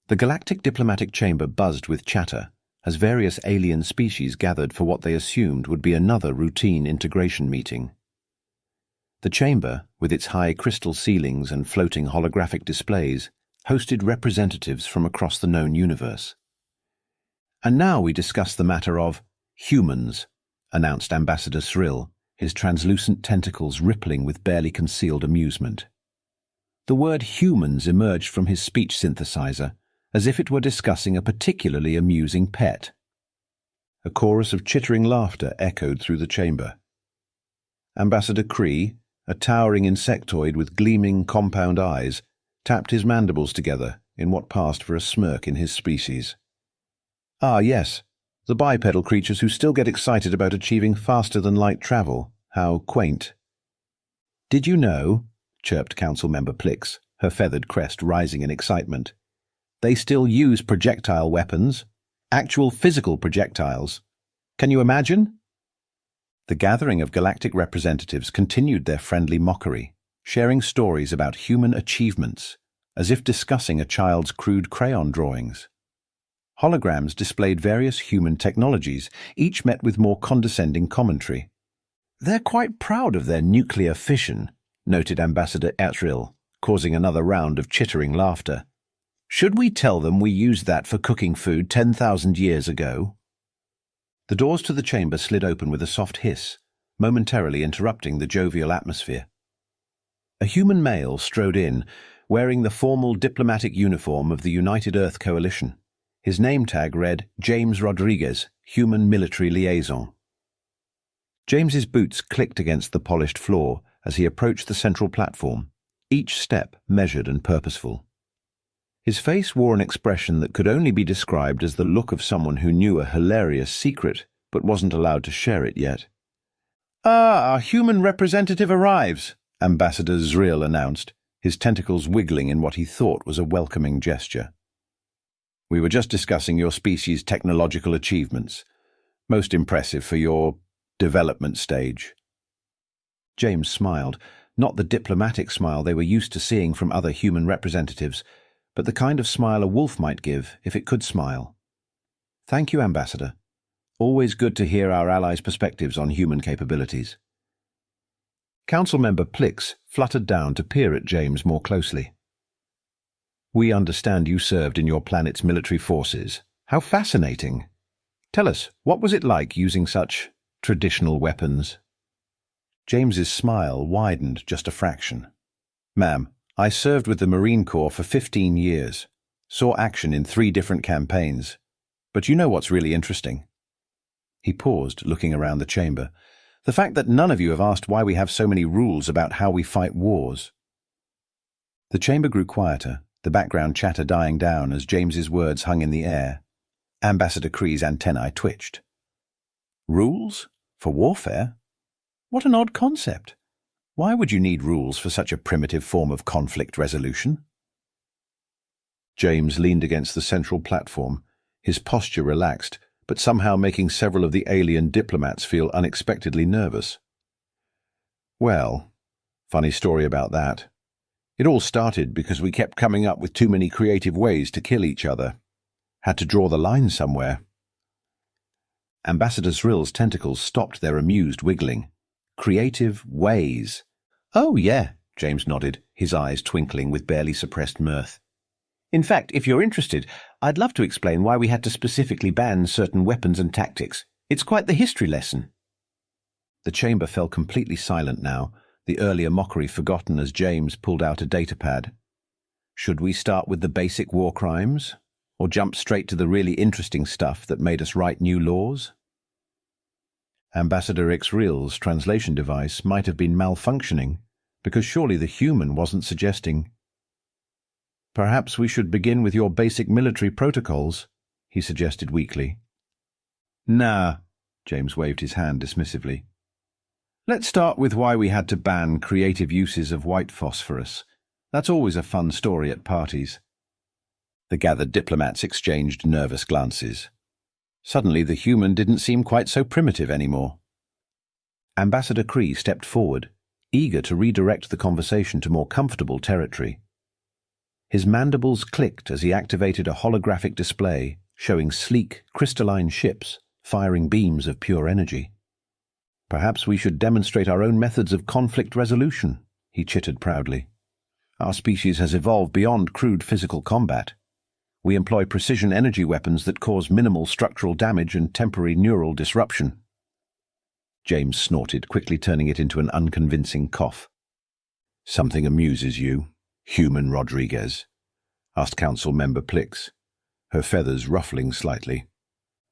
The galactic diplomatic chamber buzzed with chatter as various alien species gathered for what they assumed would be another routine integration meeting. The chamber, with its high crystal ceilings and floating holographic displays, hosted representatives from across the known universe. "And now we discuss the matter of humans," announced Ambassador Cyril, his translucent tentacles rippling with barely concealed amusement. The word humans emerged from his speech synthesizer, as if it were discussing a particularly amusing pet. A chorus of chittering laughter echoed through the chamber. Ambassador Kree, a towering insectoid with gleaming compound eyes, tapped his mandibles together in what passed for a smirk in his species. "Ah, yes, the bipedal creatures who still get excited about achieving faster-than-light travel. How quaint." "Did you know," chirped Council Member Plix, her feathered crest rising in excitement, "they still use projectile weapons, actual physical projectiles. Can you imagine?" The gathering of galactic representatives continued their friendly mockery, sharing stories about human achievements, as if discussing a child's crude crayon drawings. Holograms displayed various human technologies, each met with more condescending commentary. "They're quite proud of their nuclear fission," noted Ambassador Etril, causing another round of chittering laughter. "Should we tell them we used that for cooking food 10,000 years ago?" The doors to the chamber slid open with a soft hiss, momentarily interrupting the jovial atmosphere. A human male strode in, wearing the formal diplomatic uniform of the United Earth Coalition. His name tag read James Rodriguez, Human Military Liaison. James's boots clicked against the polished floor as he approached the central platform, each step measured and purposeful. His face wore an expression that could only be described as the look of someone who knew a hilarious secret but wasn't allowed to share it yet. "Ah, our human representative arrives," Ambassador Zriel announced, his tentacles wiggling in what he thought was a welcoming gesture. "We were just discussing your species' technological achievements. Most impressive for your development stage." James smiled, not the diplomatic smile they were used to seeing from other human representatives, but the kind of smile a wolf might give if it could smile. "Thank you, Ambassador. Always good to hear our allies' perspectives on human capabilities." Council Member Plix fluttered down to peer at James more closely. "We understand you served in your planet's military forces. How fascinating. Tell us, what was it like using such traditional weapons?" James's smile widened just a fraction. "Ma'am, I served with the Marine Corps for 15 years, saw action in 3 different campaigns. But you know what's really interesting?" He paused, looking around the chamber. "The fact that none of you have asked why we have so many rules about how we fight wars." The chamber grew quieter, the background chatter dying down as James's words hung in the air. Ambassador Kree's antennae twitched. "Rules? For warfare? What an odd concept. Why would you need rules for such a primitive form of conflict resolution?" James leaned against the central platform, his posture relaxed, but somehow making several of the alien diplomats feel unexpectedly nervous. "Well, funny story about that. It all started because we kept coming up with too many creative ways to kill each other. Had to draw the line somewhere." Ambassador Zril's tentacles stopped their amused wiggling. "Creative ways." "Oh, yeah," James nodded, his eyes twinkling with barely suppressed mirth. "In fact, if you're interested, I'd love to explain why we had to specifically ban certain weapons and tactics. It's quite the history lesson." The chamber fell completely silent now, the earlier mockery forgotten as James pulled out a datapad. "Should we start with the basic war crimes, or jump straight to the really interesting stuff that made us write new laws?" Ambassador Xreal's translation device might have been malfunctioning, because surely the human wasn't suggesting. "Perhaps we should begin with your basic military protocols," he suggested weakly. "Nah," James waved his hand dismissively. "Let's start with why we had to ban creative uses of white phosphorus. That's always a fun story at parties." The gathered diplomats exchanged nervous glances. Suddenly the human didn't seem quite so primitive anymore. Ambassador Kree stepped forward, eager to redirect the conversation to more comfortable territory. His mandibles clicked as he activated a holographic display showing sleek, crystalline ships firing beams of pure energy. "Perhaps we should demonstrate our own methods of conflict resolution," he chittered proudly. "Our species has evolved beyond crude physical combat. We employ precision energy weapons that cause minimal structural damage and temporary neural disruption." James snorted, quickly turning it into an unconvincing cough. "Something amuses you, human Rodriguez?" asked Council Member Plix, her feathers ruffling slightly.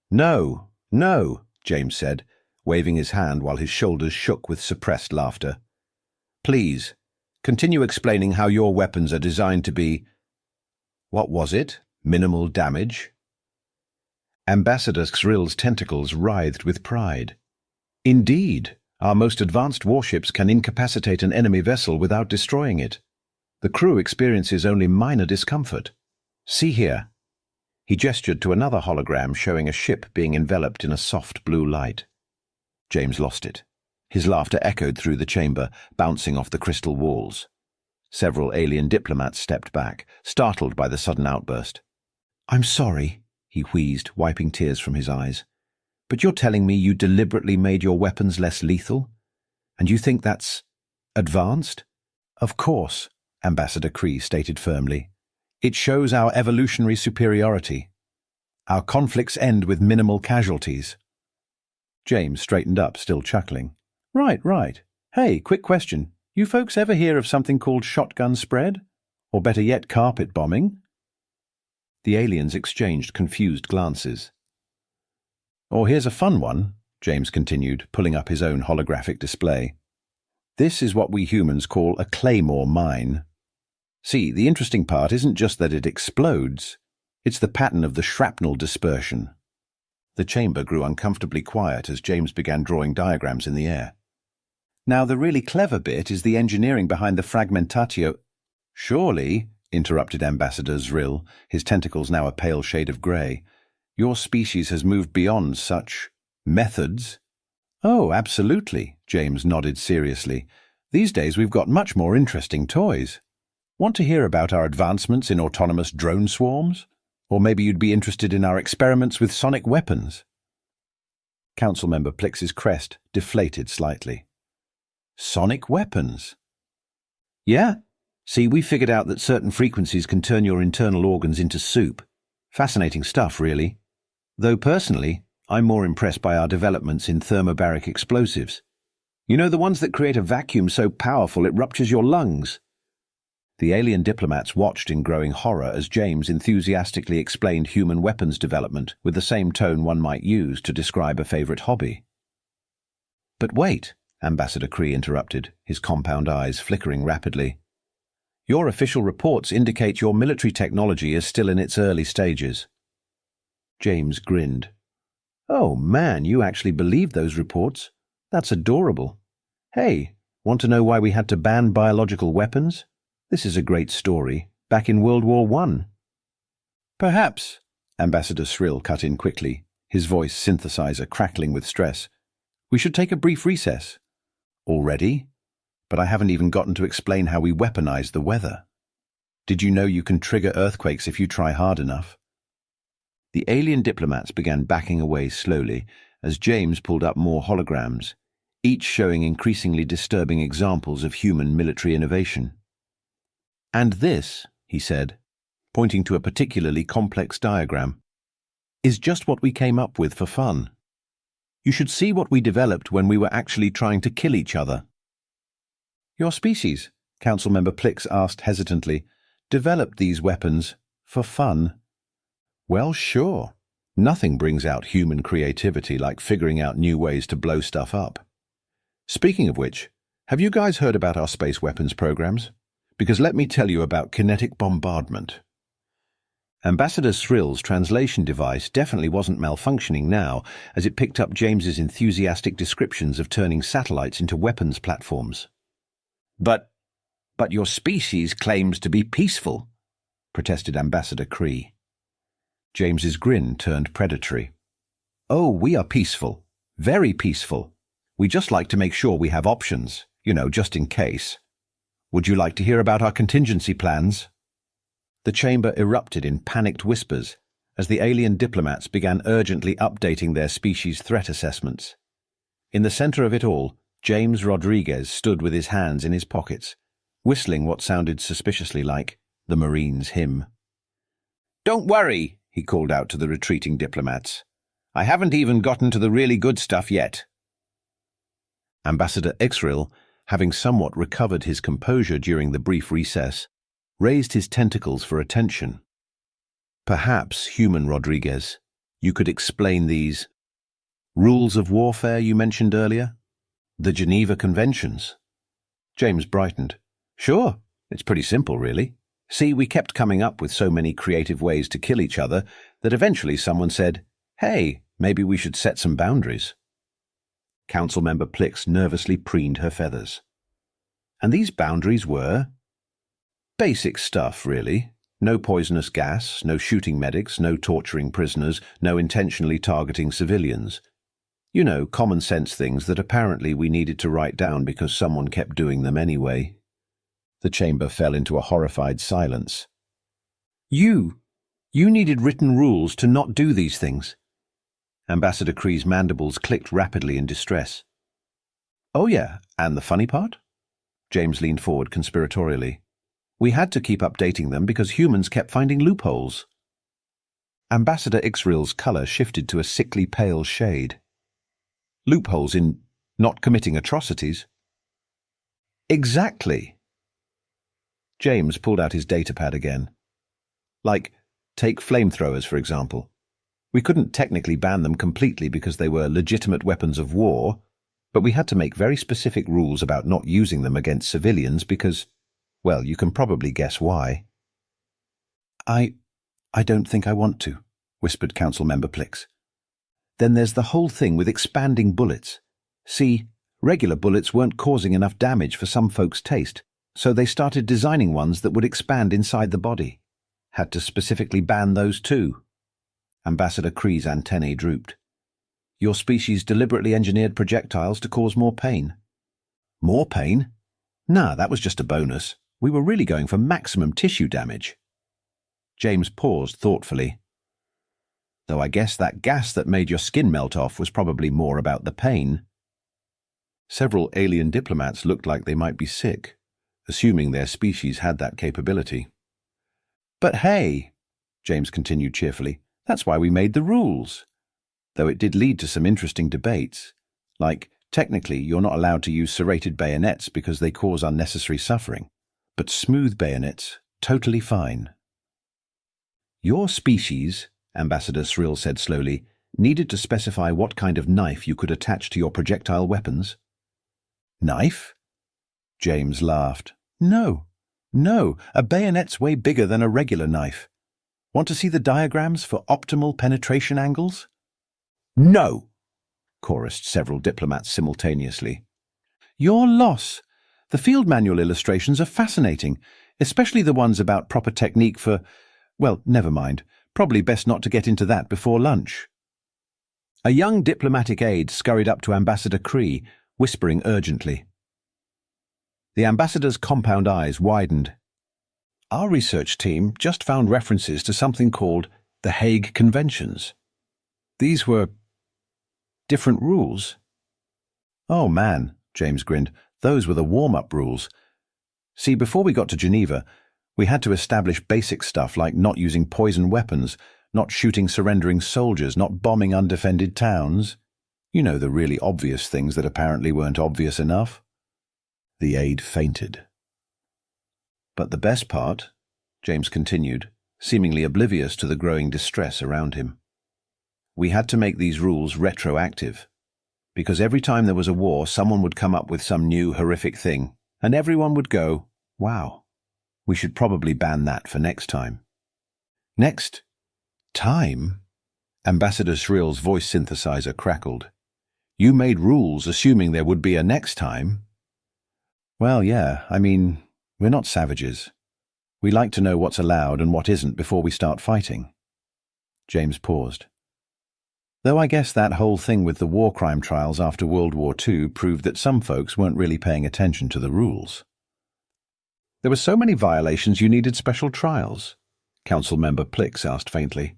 "No, no," James said, waving his hand while his shoulders shook with suppressed laughter. "Please, continue explaining how your weapons are designed to be— what was it? Minimal damage?" Ambassador Xril's tentacles writhed with pride. "Indeed, our most advanced warships can incapacitate an enemy vessel without destroying it. The crew experiences only minor discomfort. See here." He gestured to another hologram showing a ship being enveloped in a soft blue light. James lost it. His laughter echoed through the chamber, bouncing off the crystal walls. Several alien diplomats stepped back, startled by the sudden outburst. "I'm sorry," he wheezed, wiping tears from his eyes. "But you're telling me you deliberately made your weapons less lethal? And you think that's advanced?" "Of course," Ambassador Kree stated firmly. "It shows our evolutionary superiority. Our conflicts end with minimal casualties." James straightened up, still chuckling. Right. Hey, quick question. You folks ever hear of something called shotgun spread? Or better yet, carpet bombing?" The aliens exchanged confused glances. "Or here's a fun one," James continued, pulling up his own holographic display. "This is what we humans call a claymore mine. See, the interesting part isn't just that it explodes, it's the pattern of the shrapnel dispersion." The chamber grew uncomfortably quiet as James began drawing diagrams in the air. "Now, the really clever bit is the engineering behind the fragmentatio—" "Surely," interrupted Ambassador Xril, his tentacles now a pale shade of grey, "your species has moved beyond such methods." "Oh, absolutely," James nodded seriously. "These days we've got much more interesting toys. Want to hear about our advancements in autonomous drone swarms? Or maybe you'd be interested in our experiments with sonic weapons?" Councilmember Plix's crest deflated slightly. "Sonic weapons?" "Yeah. See, we figured out that certain frequencies can turn your internal organs into soup. Fascinating stuff, really. Though personally, I'm more impressed by our developments in thermobaric explosives. You know, the ones that create a vacuum so powerful it ruptures your lungs." The alien diplomats watched in growing horror as James enthusiastically explained human weapons development with the same tone one might use to describe a favorite hobby. "But wait," Ambassador Kree interrupted, his compound eyes flickering rapidly. "Your official reports indicate your military technology is still in its early stages." James grinned. "Oh man, you actually believe those reports? That's adorable. Hey, want to know why we had to ban biological weapons? This is a great story, back in World War I. "Perhaps," Ambassador Xril cut in quickly, his voice synthesizer crackling with stress. "We should take a brief recess." "Already? But I haven't even gotten to explain how we weaponize the weather. Did you know you can trigger earthquakes if you try hard enough?" The alien diplomats began backing away slowly as James pulled up more holograms, each showing increasingly disturbing examples of human military innovation. "And this," he said, pointing to a particularly complex diagram, "is just what we came up with for fun. You should see what we developed when we were actually trying to kill each other." "Your species," Councilmember Plix asked hesitantly, "developed these weapons for fun?" "Well, sure. Nothing brings out human creativity like figuring out new ways to blow stuff up. Speaking of which, have you guys heard about our space weapons programs? Because let me tell you about kinetic bombardment." Ambassador Xril's translation device definitely wasn't malfunctioning now, as it picked up James's enthusiastic descriptions of turning satellites into weapons platforms. But your species claims to be peaceful," protested Ambassador Kree. James's grin turned predatory. "Oh, we are peaceful. Very peaceful. We just like to make sure we have options, just in case. Would you like to hear about our contingency plans?" The chamber erupted in panicked whispers as the alien diplomats began urgently updating their species threat assessments. In the center of it all, James Rodriguez stood with his hands in his pockets, whistling what sounded suspiciously like the Marines' hymn. "Don't worry," he called out to the retreating diplomats. "I haven't even gotten to the really good stuff yet." Ambassador Ixril, having somewhat recovered his composure during the brief recess, raised his tentacles for attention. "Perhaps, human Rodriguez, you could explain these rules of warfare you mentioned earlier? The Geneva Conventions?" James brightened. "Sure, it's pretty simple, really. See, we kept coming up with so many creative ways to kill each other that eventually someone said, 'Hey, maybe we should set some boundaries.'" Councilmember Plix nervously preened her feathers. "And these boundaries were basic stuff, really. No poisonous gas, no shooting medics, no torturing prisoners, no intentionally targeting civilians. You know, common sense things that apparently we needed to write down because someone kept doing them anyway." The chamber fell into a horrified silence. You needed written rules to not do these things." Ambassador Kree's mandibles clicked rapidly in distress. "Oh yeah, and the funny part?" James leaned forward conspiratorially. "We had to keep updating them because humans kept finding loopholes." Ambassador Ixril's color shifted to a sickly pale shade. "Loopholes in not committing atrocities?" "Exactly." James pulled out his datapad again. "Like, take flamethrowers, for example. We couldn't technically ban them completely because they were legitimate weapons of war, but we had to make very specific rules about not using them against civilians because, well, you can probably guess why." I don't think I want to," whispered Councilmember Plix. "Then there's the whole thing with expanding bullets. See, regular bullets weren't causing enough damage for some folks' taste, so they started designing ones that would expand inside the body. Had to specifically ban those too." Ambassador Kree's antennae drooped. "Your species deliberately engineered projectiles to cause more pain." "More pain? Nah, that was just a bonus. We were really going for maximum tissue damage." James paused thoughtfully. "Though I guess that gas that made your skin melt off was probably more about the pain." Several alien diplomats looked like they might be sick, assuming their species had that capability. "But hey," James continued cheerfully, "that's why we made the rules. Though it did lead to some interesting debates. Like, technically, you're not allowed to use serrated bayonets because they cause unnecessary suffering. But smooth bayonets, totally fine." "Your species," Ambassador Srill said slowly, "needed to specify what kind of knife you could attach to your projectile weapons." "Knife?" James laughed. No, a bayonet's way bigger than a regular knife. Want to see the diagrams for optimal penetration angles?" "No!" chorused several diplomats simultaneously. "Your loss. The field manual illustrations are fascinating, especially the ones about proper technique for, well, never mind. Probably best not to get into that before lunch." A young diplomatic aide scurried up to Ambassador Kree, whispering urgently. The ambassador's compound eyes widened. "Our research team just found references to something called the Hague Conventions. These were different rules." "Oh man," James grinned, "those were the warm-up rules. See, before we got to Geneva, we had to establish basic stuff like not using poison weapons, not shooting surrendering soldiers, not bombing undefended towns. You know, the really obvious things that apparently weren't obvious enough." The aide fainted. "But the best part," James continued, seemingly oblivious to the growing distress around him, "we had to make these rules retroactive. Because every time there was a war, someone would come up with some new horrific thing, and everyone would go, wow, we should probably ban that for next time." "Next time?" Ambassador Shrill's voice synthesizer crackled. "You made rules assuming there would be a next time." "Well, yeah, I mean, we're not savages. We like to know what's allowed and what isn't before we start fighting." James paused. "Though I guess that whole thing with the war crime trials after World War II proved that some folks weren't really paying attention to the rules. There were so many violations you needed special trials. Councilmember Plix asked faintly.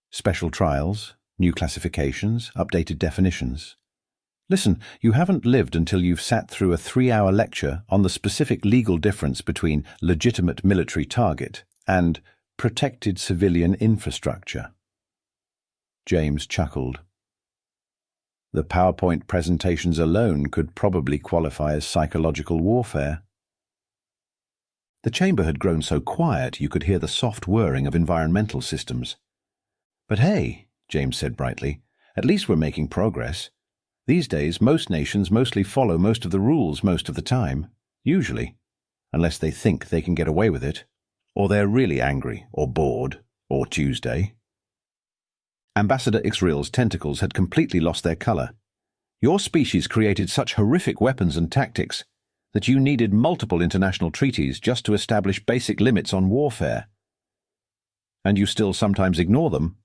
Special trials, new classifications, updated definitions. Listen, you haven't lived until you've sat through a 3-hour lecture on the specific legal difference between legitimate military target and protected civilian infrastructure. James chuckled. The PowerPoint presentations alone could probably qualify as psychological warfare. The chamber had grown so quiet you could hear the soft whirring of environmental systems. But hey, James said brightly, at least we're making progress. These days, most nations mostly follow most of the rules most of the time, usually, unless they think they can get away with it, or they're really angry, or bored, or Tuesday. Ambassador Ixril's tentacles had completely lost their color. Your species created such horrific weapons and tactics that you needed multiple international treaties just to establish basic limits on warfare. And you still sometimes ignore them?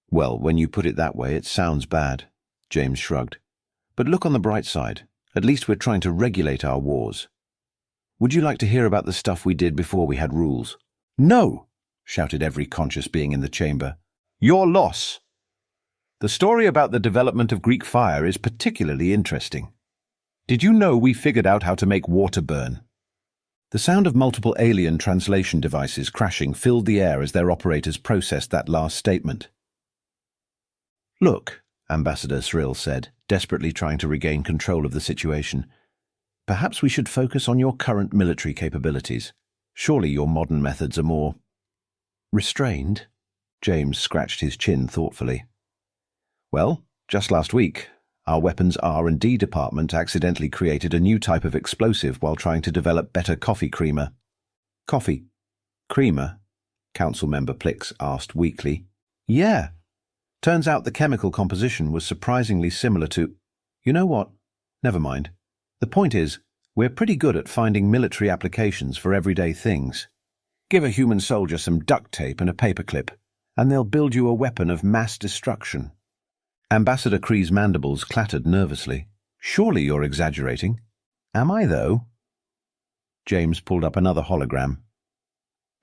Well, when you put it that way, it sounds bad, James shrugged. But look on the bright side. At least we're trying to regulate our wars. Would you like to hear about the stuff we did before we had rules? No, shouted every conscious being in the chamber. Your loss. The story about the development of Greek fire is particularly interesting. Did you know we figured out how to make water burn? The sound of multiple alien translation devices crashing filled the air as their operators processed that last statement. Look, Ambassador Srill said, desperately trying to regain control of the situation. Perhaps we should focus on your current military capabilities. Surely your modern methods are more restrained? James scratched his chin thoughtfully. Well, just last week, our weapons R&D department accidentally created a new type of explosive while trying to develop better coffee creamer. Coffee? Creamer? Councilmember Plix asked weakly. Yeah. Turns out the chemical composition was surprisingly similar to… You know what? Never mind. The point is, we're pretty good at finding military applications for everyday things. Give a human soldier some duct tape and a paperclip, and they'll build you a weapon of mass destruction. Ambassador Kree's mandibles clattered nervously. Surely you're exaggerating. Am I, though? James pulled up another hologram.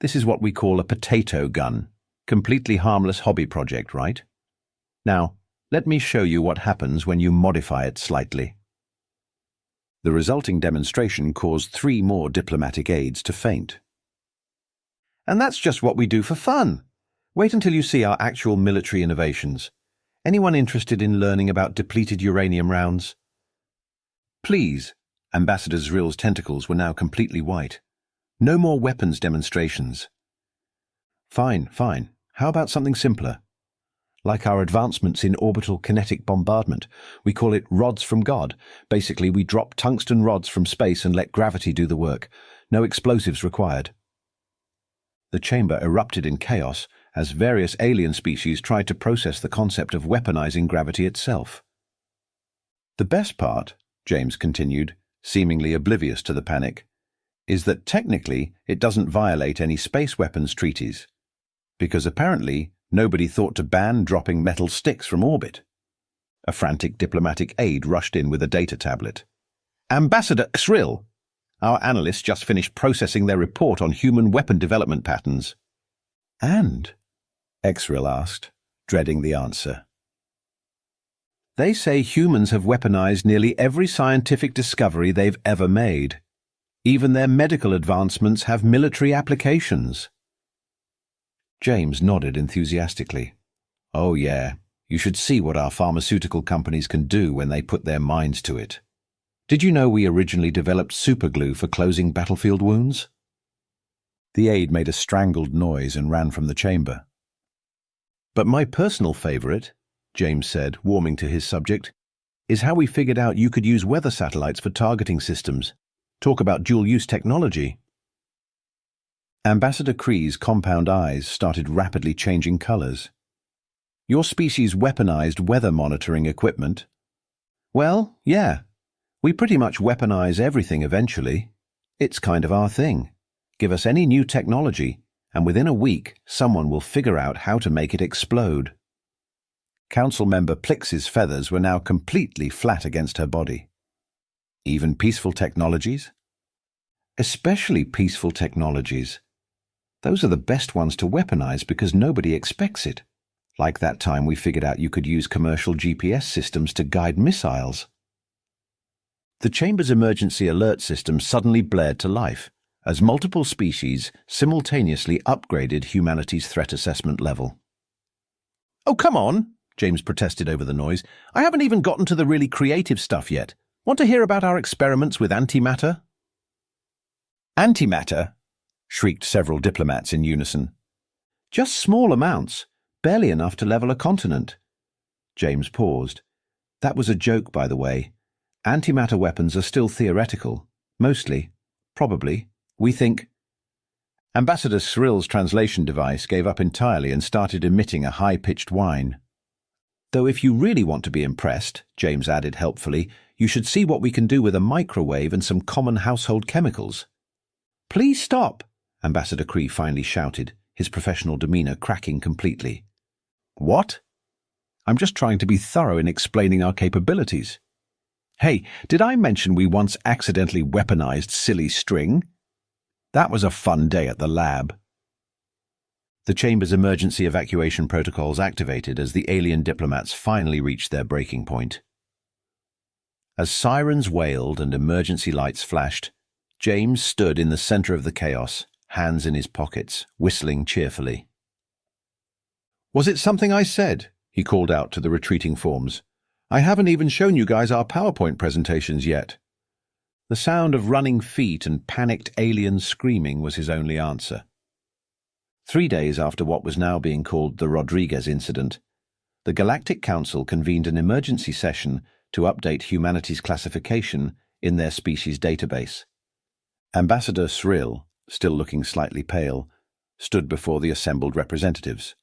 This is what we call a potato gun. Completely harmless hobby project, right? Now, let me show you what happens when you modify it slightly. The resulting demonstration caused 3 more diplomatic aides to faint. And that's just what we do for fun. Wait until you see our actual military innovations. Anyone interested in learning about depleted uranium rounds? Please. Ambassador Zrill's tentacles were now completely white. No more weapons demonstrations. Fine. How about something simpler? Like our advancements in orbital kinetic bombardment. We call it rods from God. Basically, we drop tungsten rods from space and let gravity do the work. No explosives required. The chamber erupted in chaos as various alien species tried to process the concept of weaponizing gravity itself. The best part, James continued, seemingly oblivious to the panic, is that technically it doesn't violate any space weapons treaties, because apparently nobody thought to ban dropping metal sticks from orbit. A frantic diplomatic aide rushed in with a data tablet. Ambassador Xrill! Our analysts just finished processing their report on human weapon development patterns. And? Xrill asked, dreading the answer. They say humans have weaponized nearly every scientific discovery they've ever made. Even their medical advancements have military applications. James nodded enthusiastically. Oh yeah, you should see what our pharmaceutical companies can do when they put their minds to it. Did you know we originally developed superglue for closing battlefield wounds? The aide made a strangled noise and ran from the chamber. But my personal favorite, James said, warming to his subject, is how we figured out you could use weather satellites for targeting systems. Talk about dual-use technology. Ambassador Kree's compound eyes started rapidly changing colors. Your species weaponized weather monitoring equipment. Well, yeah. We pretty much weaponize everything eventually. It's kind of our thing. Give us any new technology, and within a week, someone will figure out how to make it explode. Councilmember Plix's feathers were now completely flat against her body. Even peaceful technologies? Especially peaceful technologies. Those are the best ones to weaponize because nobody expects it. Like that time we figured out you could use commercial GPS systems to guide missiles. The chamber's emergency alert system suddenly blared to life as multiple species simultaneously upgraded humanity's threat assessment level. "Oh, come on," James protested over the noise. "I haven't even gotten to the really creative stuff yet. Want to hear about our experiments with antimatter?" "Antimatter?" shrieked several diplomats in unison. "Just small amounts, barely enough to level a continent." James paused. "That was a joke, by the way. Antimatter weapons are still theoretical. Mostly. Probably. We think—" Ambassador Cyril's translation device gave up entirely and started emitting a high-pitched whine. "Though if you really want to be impressed," James added helpfully, "you should see what we can do with a microwave and some common household chemicals." "Please stop," Ambassador Cree finally shouted, his professional demeanor cracking completely. "What? I'm just trying to be thorough in explaining our capabilities. Hey, did I mention we once accidentally weaponized silly string? That was a fun day at the lab." The chamber's emergency evacuation protocols activated as the alien diplomats finally reached their breaking point. As sirens wailed and emergency lights flashed, James stood in the center of the chaos, hands in his pockets, whistling cheerfully. "Was it something I said?" he called out to the retreating forms. "I haven't even shown you guys our PowerPoint presentations yet." The sound of running feet and panicked alien screaming was his only answer. 3 days after what was now being called the Rodriguez incident, the Galactic Council convened an emergency session to update humanity's classification in their species database. Ambassador Cyril, still looking slightly pale, stood before the assembled representatives.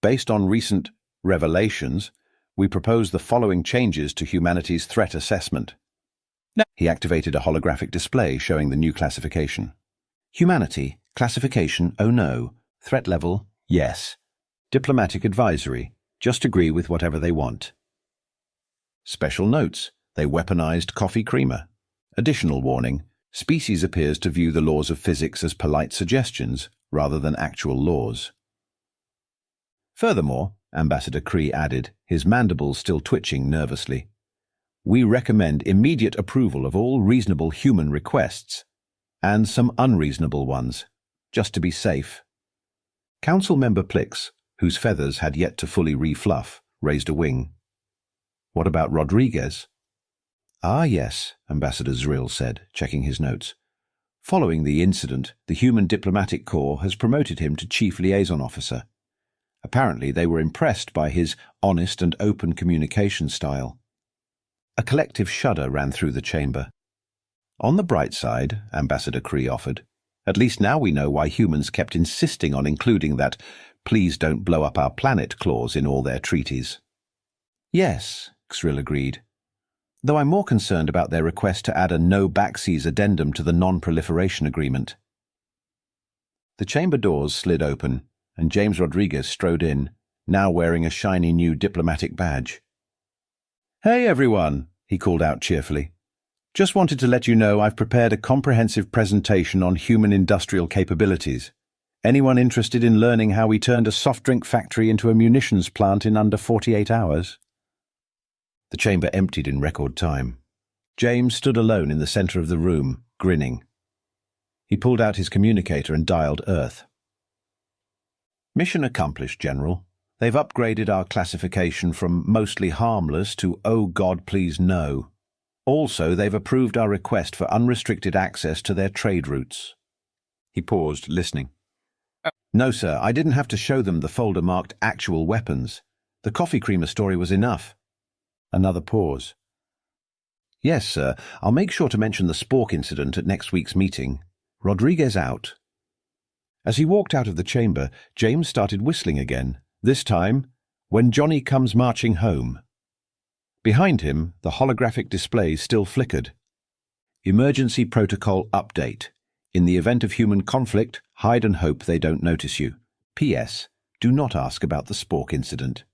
"Based on recent revelations, we propose the following changes to humanity's threat assessment." He activated a holographic display showing the new classification. "Humanity, classification, oh no. Threat level, yes. Diplomatic advisory, just agree with whatever they want. Special notes, they weaponized coffee creamer. Additional warning, species appears to view the laws of physics as polite suggestions rather than actual laws." Furthermore, Ambassador Cree added, his mandibles still twitching nervously, "We recommend immediate approval of all reasonable human requests, and some unreasonable ones, just to be safe." Council member Plix, whose feathers had yet to fully refluff, raised a wing. "What about Rodriguez?" "Ah, yes," Ambassador Cyril said, checking his notes. "Following the incident, the Human Diplomatic Corps has promoted him to Chief Liaison Officer. Apparently they were impressed by his honest and open communication style." A collective shudder ran through the chamber. "On the bright side," Ambassador Cree offered, "at least now we know why humans kept insisting on including that 'please don't blow up our planet' clause in all their treaties." "Yes," Cyril agreed, "though I'm more concerned about their request to add a no-backseas addendum to the non-proliferation agreement." The chamber doors slid open, and James Rodriguez strode in, now wearing a shiny new diplomatic badge. "Hey, everyone," he called out cheerfully. "Just wanted to let you know I've prepared a comprehensive presentation on human industrial capabilities. Anyone interested in learning how we turned a soft drink factory into a munitions plant in under 48 hours? The chamber emptied in record time. James stood alone in the center of the room, grinning. He pulled out his communicator and dialed Earth. "Mission accomplished, General. They've upgraded our classification from mostly harmless to oh God please no. Also, they've approved our request for unrestricted access to their trade routes." He paused, listening. "No, sir, I didn't have to show them the folder marked actual weapons. The coffee creamer story was enough." Another pause. "Yes, sir, I'll make sure to mention the Spork incident at next week's meeting. Rodriguez out." As he walked out of the chamber, James started whistling again, this time, "When Johnny Comes Marching Home." Behind him, the holographic display still flickered. "Emergency protocol update. In the event of human conflict, hide and hope they don't notice you. P.S. Do not ask about the Spork incident."